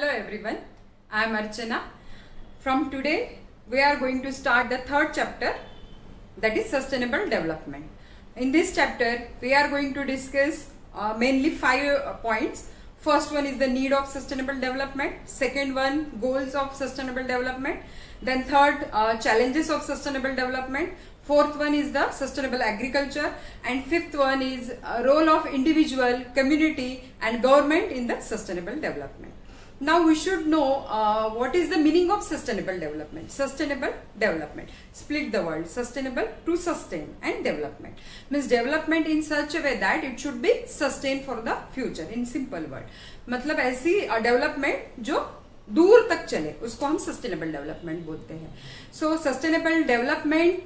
Hello everyone, I am Archana. From today we are going to start the third chapter, that is sustainable development. In this chapter we are going to discuss mainly 5 points. First one is the need of sustainable development, second one goals of sustainable development, then third challenges of sustainable development, fourth one is the sustainable agriculture, and fifth one is role of individual, community and government in the sustainable development. Now we should know what is the meaning of sustainable development. Sustainable development, split the word, sustainable to sustain, and development means development in such a way that it should be sustained for the future. In simple word, मतलब ऐसी development जो दूर तक चले उसको हम sustainable development बोलते हैं. So sustainable development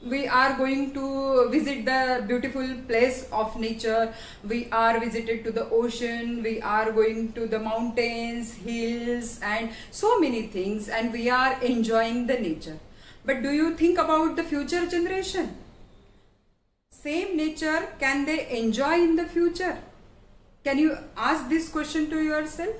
we are going to visit the beautiful place of nature. We are visited to the ocean, we are going to the mountains, hills and so many things, and we are enjoying the nature. But do you think about the future generation? Same nature, can they enjoy in the future? Can you ask this question to yourself?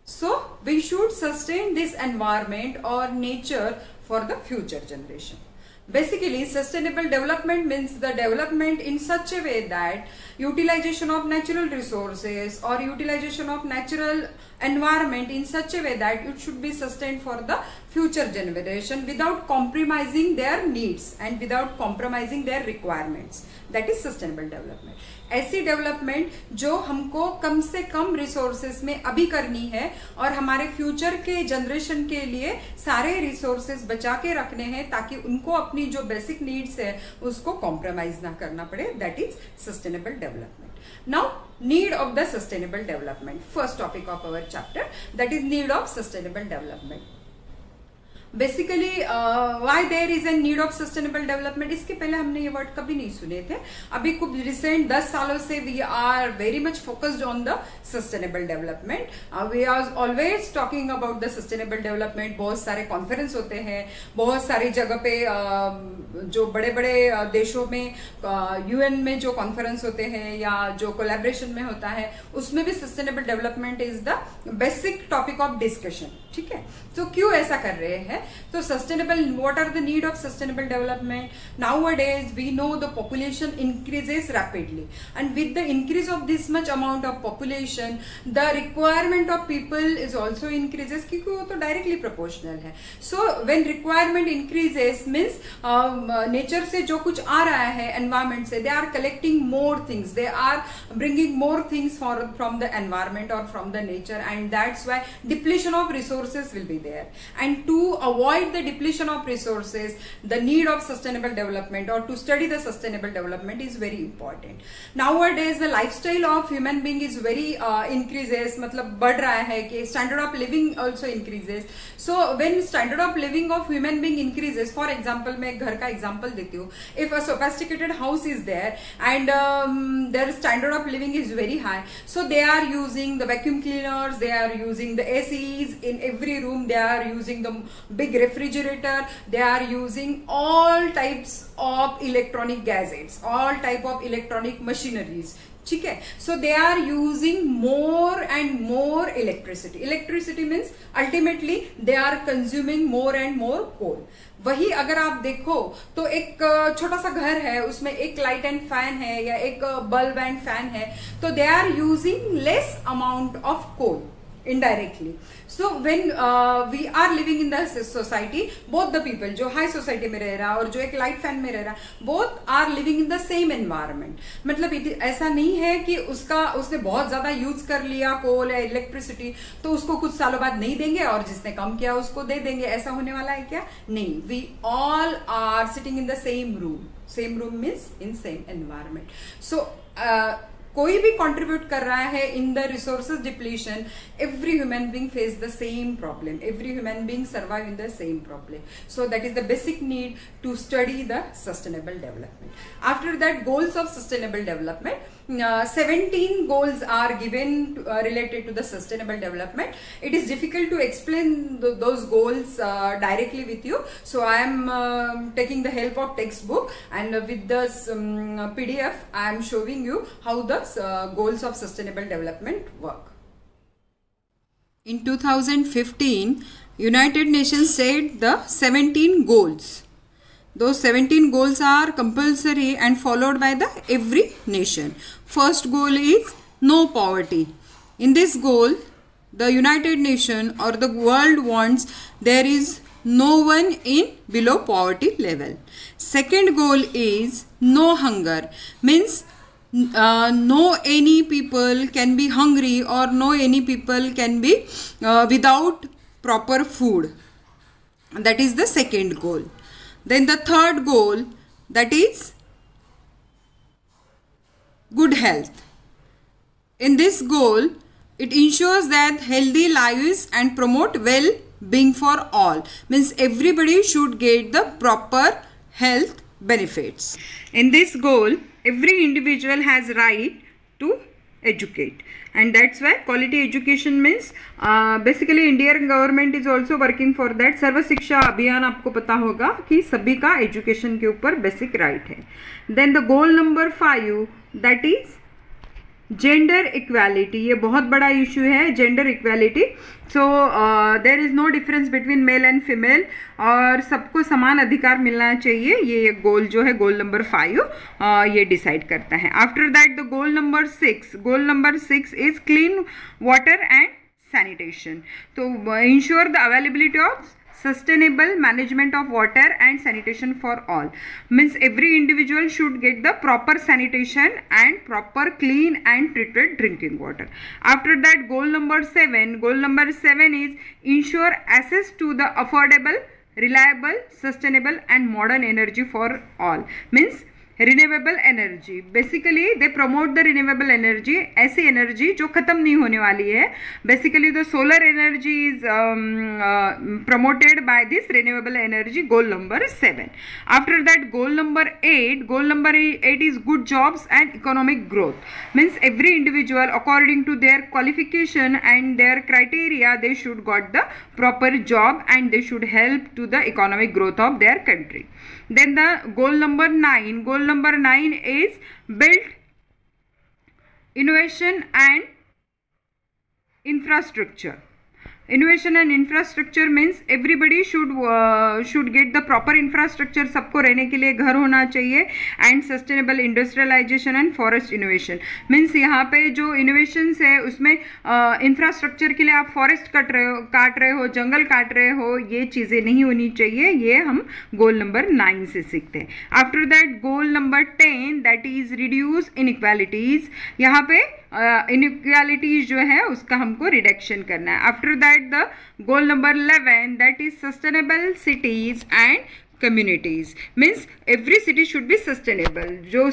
So we should sustain this environment or nature for the future generation. Basically, sustainable development means the development in such a way that utilization of natural resources or utilization of natural environment in such a way that it should be sustained for the future generation without compromising their needs and without compromising their requirements. That is sustainable development. ऐसी development जो हमको कम से कम resources में अभी करनी है और हमारे फ्यूचर के जनरेशन के लिए सारे रिसोर्सेस बचा के रखने हैं ताकि उनको अपनी जो बेसिक नीड्स है उसको कॉम्प्रोमाइज ना करना पड़े. That is sustainable development. Now need of the sustainable development, first topic of our chapter, that is need of sustainable development. Basically why there is an need of sustainable development. इसके पहले हमने ये word कभी नहीं सुने थे. अभी कुछ रिसेंट 10 सालों से we are very much focused on the sustainable development. We are always talking about the sustainable development. बहुत सारे कॉन्फ्रेंस होते हैं, बहुत सारी जगह पे जो बड़े बड़े देशों में यूएन में जो कॉन्फ्रेंस होते हैं या जो कोलैबोरेशन में होता है उसमें भी sustainable development is the basic topic of discussion. ठीक है, तो क्यों ऐसा कर रहे हैं? So sustainable, what are the need of sustainable development? Nowadays we know the population increases rapidly, and with the increase of this much amount of population the requirement of people is also increases क्योंकि वो तो directly proportional है. So when requirement increases means nature से जो कुछ आ रहा है environment से, they are collecting more things, they are bringing more things from the environment or from the nature, and that's why depletion of resources will be there. And to avoid the depletion of resources, the need of sustainable development or to study the sustainable development is very important. Nowadays the lifestyle of human being is very increases, मतलब बढ़ रहा है कि standard of living also increases. So when standard of living of human being increases, for example मैं घर का example देती हूँ. If a sophisticated house is there and their standard of living is very high, so they are using the vacuum cleaners, they are using the ACs in every room, they are using the big refrigerator, they are using all types of electronic gadgets, all type of electronic machineries. ठीक है, so they are using more and more electricity. Electricity means ultimately they are consuming more and more coal. वही अगर आप देखो तो एक छोटा सा घर है, उसमें एक लाइट एंड फैन है या एक बल्ब एंड फैन है, तो they are using less amount of coal indirectly. So when we are living in the society, both the people जो high society में रह रहा और जो एक light fan में रह रहा, both are living in the same environment. मतलब ऐसा नहीं है कि उसने बहुत ज्यादा यूज कर लिया कोल या इलेक्ट्रिसिटी तो उसको कुछ सालों बाद नहीं देंगे और जिसने कम किया उसको दे देंगे. ऐसा होने वाला है क्या? नहीं. We all are sitting in the same room. Same room means in same environment. So कोई भी कंट्रीब्यूट कर रहा है in the resources depletion, every human being face the same problem, every human being survive in the same problem. So that is the basic need to study the sustainable development. After that goals of sustainable development, 17 goals are given related to the sustainable development. It is difficult to explain those goals directly with you, so I am taking the help of textbook, and with this PDF I am showing you how the goals of sustainable development work. In 2015, United Nations set the 17 goals. Those 17 goals are compulsory and followed by the every nation. First goal is no poverty. In this goal, the United Nations or the world wants there is no one in below poverty level. Second goal is no hunger, means no any people can be hungry or no any people can be without proper food. That is the second goal. Then the third goal, that is good health. In this goal, it ensures that healthy lives and promote well-being for all. Means everybody should get the proper health benefits. In this goal, every individual has right to educate, and that's why quality education means basically Indian government is also working for that. सर्व शिक्षा अभियान आपको पता होगा कि सभी का education के ऊपर बेसिक राइट है. Then the goal number 5, that is gender equality. ये बहुत बड़ा इशू है gender equality. So there is no difference between male and female और सबको समान अधिकार मिलना चाहिए. ये गोल जो है गोल नंबर 5 ये डिसाइड करता है. After that the goal number 6 is clean water and sanitation. तो ensure the availability of sustainable management of water and sanitation for all. Means every individual should get the proper sanitation and proper clean and treated drinking water. After that, goal number 7 is ensure access to the affordable, reliable, sustainable and modern energy for all. Means renewable energy. Basically they promote the renewable energy, ऐसी energy जो ख़त्म नहीं होने वाली है. Basically the solar energy is promoted by this renewable energy. Goal number 7. After that goal number 8 is good jobs and economic growth. Means every individual according to their qualification and their criteria they should got the proper job and they should help to the economic growth of their country. Then the goal number 9 is build innovation and infrastructure. Innovation and infrastructure means everybody should get the proper infrastructure. सबको रहने के लिए घर होना चाहिए. and sustainable industrialization and forest innovation means यहाँ पे जो innovations है उसमें infrastructure के लिए आप forest काट रहे हो, जंगल काट रहे हो, ये चीज़ें नहीं होनी चाहिए. ये हम गोल नंबर 9 से सीखते हैं. After that goal number 10 that is reduce inequalities. यहाँ पे इनइक्वालिटीज जो है उसका हमको रिडक्शन करना है. After that the goal number 11 that is sustainable cities and communities. Means every city should be sustainable. जो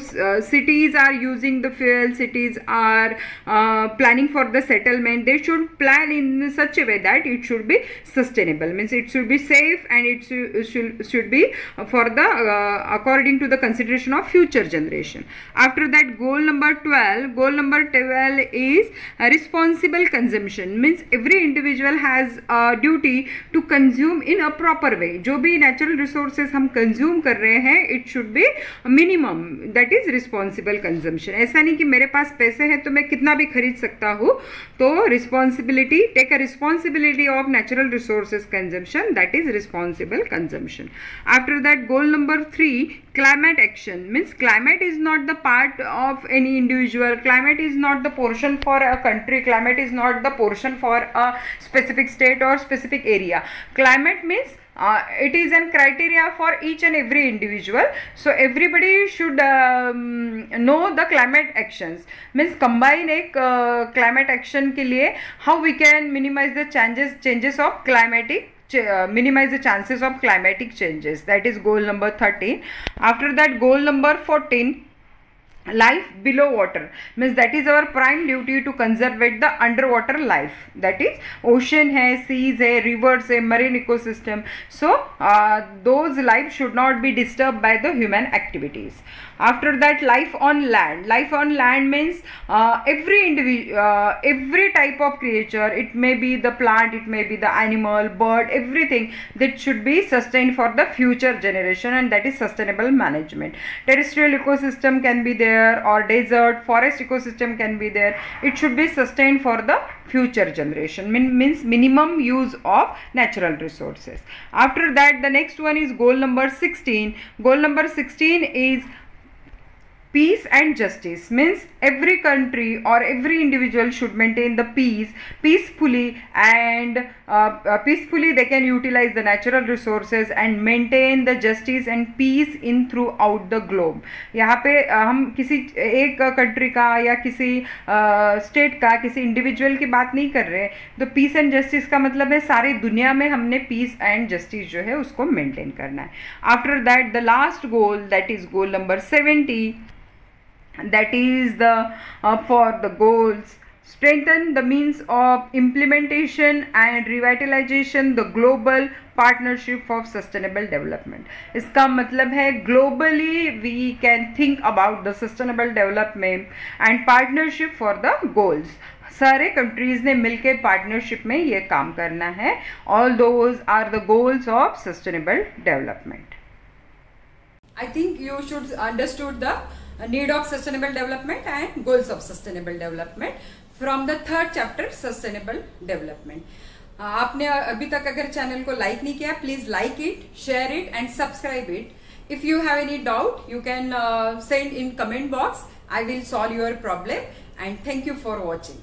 cities are using the fuel, cities are planning for the settlement, they should plan in such a way that it should be sustainable. Means it should be safe and it should be for the according to the consideration of future generation. After that, goal number 12 is responsible consumption. Means every individual has a duty to consume in a proper way. जो भी natural resources हम consume कर रहे हैं, it should be minimum, that is responsible consumption. ऐसा नहीं कि मेरे पास पैसे हैं तो मैं कितना भी खरीद सकता हूँ. तो responsibility, take a responsibility of natural resources consumption, that is responsible consumption. After that goal number 3 climate action. Means climate is not the part of any individual, climate is not the portion for a country, climate is not the portion for a specific state or specific area. Climate means it is an criteria for each and every individual. So everybody should know the climate actions. Means combine एक climate action के लिए how we can minimize the changes of climatic minimize the chances of climatic changes. That is goal number 13. After that, goal number 14, life below water. Means that is our prime duty to conserve the underwater life. That is ocean है, seas है, rivers है, marine ecosystem. So those life should not be disturbed by the human activities. After that, life on land. Life on land means every individual, every type of creature. It may be the plant, it may be the animal, bird, everything that should be sustained for the future generation, and that is sustainable management. Terrestrial ecosystem can be there, or desert, forest ecosystem can be there. It should be sustained for the future generation, means minimum use of natural resources. After that, the next one is goal number 16. Goal number 16 is peace and justice, means every country or every individual should maintain the peacefully, and peacefully they can utilize the natural resources and maintain the justice and peace in throughout the globe. यहाँ पे हम किसी एक country का या किसी state का, किसी इंडिविजुअल की बात नहीं कर रहे. तो पीस एंड जस्टिस का मतलब है सारी दुनिया में हमने पीस एंड जस्टिस जो है उसको मेंटेन करना है. After that the last goal, that is goal number 70. That is the for the goals, strengthen the means of implementation and revitalization the global partnership for sustainable development. इसका मतलब है globally we can think about the sustainable development and partnership for the goals. सारे countries ने मिलकर partnership में ये काम करना है. All those are the goals of sustainable development. I think you should understood the need of sustainable development and goals of sustainable development from the third chapter sustainable development. आपने अभी तक अगर चैनल को लाइक नहीं किया, please like it, share it and subscribe it. If you have any doubt you can send in comment box. I will solve your problem, and thank you for watching.